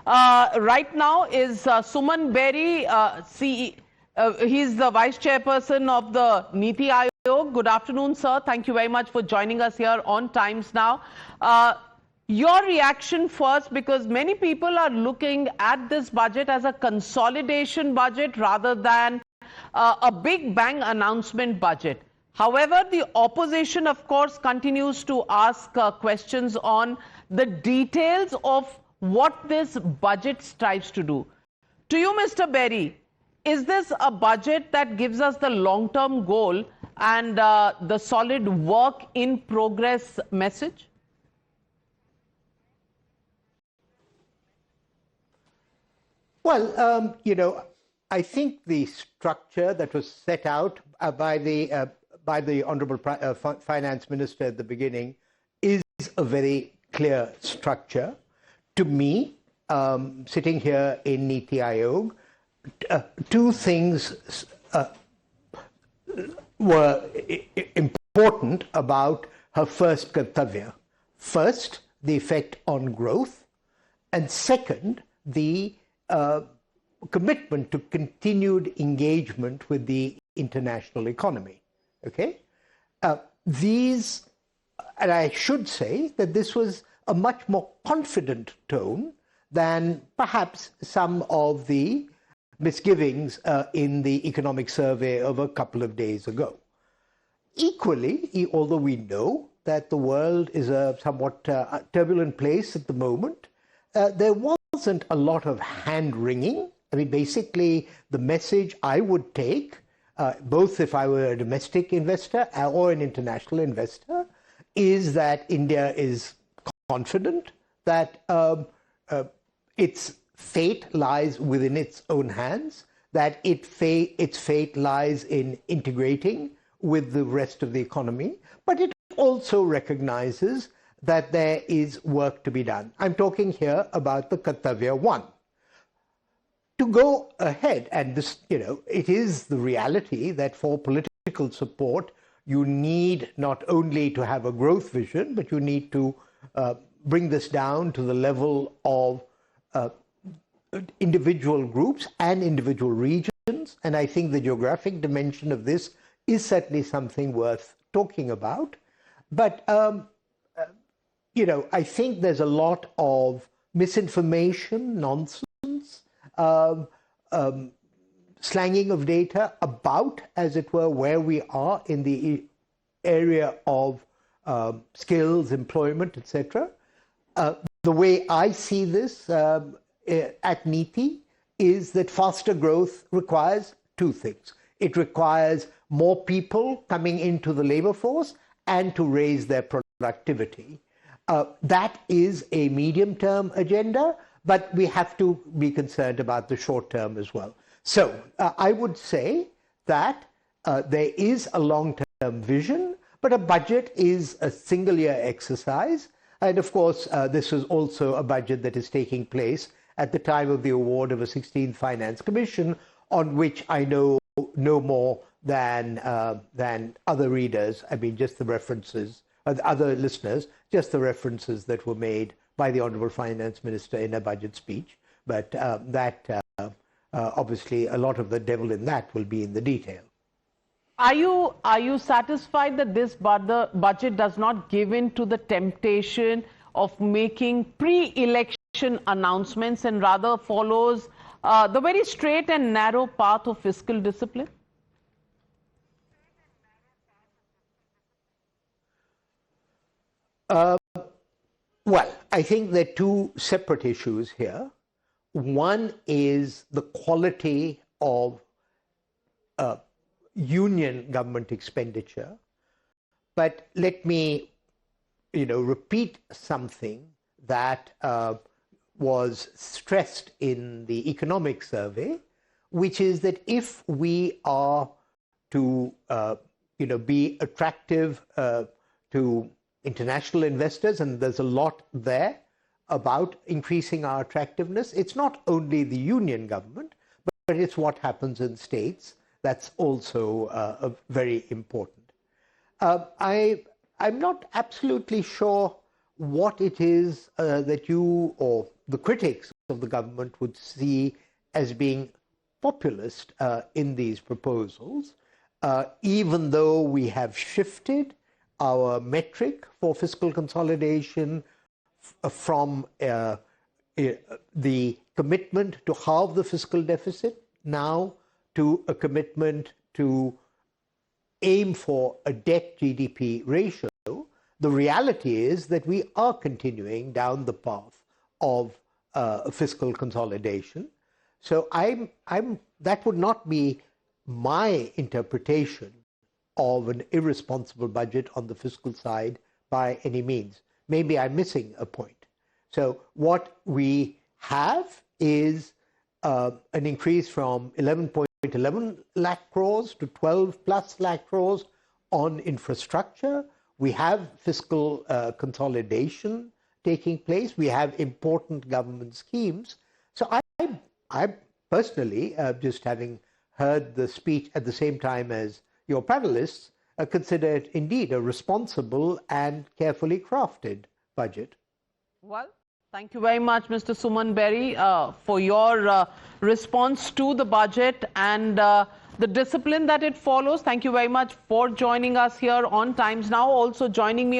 Right now is Suman Bery, he's the Vice Chairperson of the Niti Aayog. Good afternoon, sir. Thank you very much for joining us here on Times Now. Your reaction first, because many people are looking at this budget as a consolidation budget rather than a big bang announcement budget. However, the opposition, of course, continues to ask questions on the details of what this budget strives to do. To you, Mr. Bery, is this a budget that gives us the long-term goal and the solid work in progress message? Well, I think the structure that was set out by the Honourable Finance Minister at the beginning is a very clear structure. To me, sitting here in Niti Aayog, two things were important about her first kartavya. First, the effect on growth, and second, the commitment to continued engagement with the international economy. Okay? And I should say that this was a much more confident tone than perhaps some of the misgivings in the economic survey of a couple of days ago. Equally, although we know that the world is a somewhat turbulent place at the moment, there wasn't a lot of hand-wringing. I mean, basically, the message I would take, both if I were a domestic investor or an international investor, is that India is confident that its fate lies within its own hands, that its fate lies in integrating with the rest of the economy, but it also recognizes that there is work to be done. I'm talking here about the Kartavya 1. To go ahead, and this, it is the reality that for political support, you need not only to have a growth vision, but you need to bring this down to the level of individual groups and individual regions. And I think the geographic dimension of this is certainly something worth talking about. But, I think there's a lot of misinformation, nonsense, slanging of data about, as it were, where we are in the area of skills, employment, etc. The way I see this at Niti is that faster growth requires two things. It requires more people coming into the labor force and to raise their productivity. That is a medium-term agenda, but we have to be concerned about the short term as well. So I would say that there is a long-term vision, but a budget is a single-year exercise. And of course, this is also a budget that is taking place at the time of the award of a 16th Finance Commission, on which I know no more than other readers. I mean, just the references, other listeners, just the references that were made by the Honourable Finance Minister in a budget speech. But obviously, a lot of the devil in that will be in the detail. Are you satisfied that this budget does not give in to the temptation of making pre-election announcements and rather follows the very straight and narrow path of fiscal discipline? Well, I think there are two separate issues here. One is the quality of union government expenditure. But let me, repeat something that was stressed in the economic survey, which is that if we are to, be attractive to international investors, and there's a lot there about increasing our attractiveness, it's not only the union government, but it's what happens in states. That's also very important. I'm not absolutely sure what it is that you or the critics of the government would see as being populist in these proposals, even though we have shifted our metric for fiscal consolidation from the commitment to halve the fiscal deficit now to a commitment to aim for a debt GDP ratio. The reality is that we are continuing down the path of fiscal consolidation. So that would not be my interpretation of an irresponsible budget on the fiscal side by any means. Maybe I'm missing a point. So what we have is an increase from 11.11 lakh crores to 12 plus lakh crores on infrastructure. We have fiscal consolidation taking place. We have important government schemes. So I personally, just having heard the speech at the same time as your panelists, consider it indeed a responsible and carefully crafted budget. Well, thank you very much, Mr. Suman Bery, for your response to the budget and the discipline that it follows. Thank you very much for joining us here on Times Now. Also joining me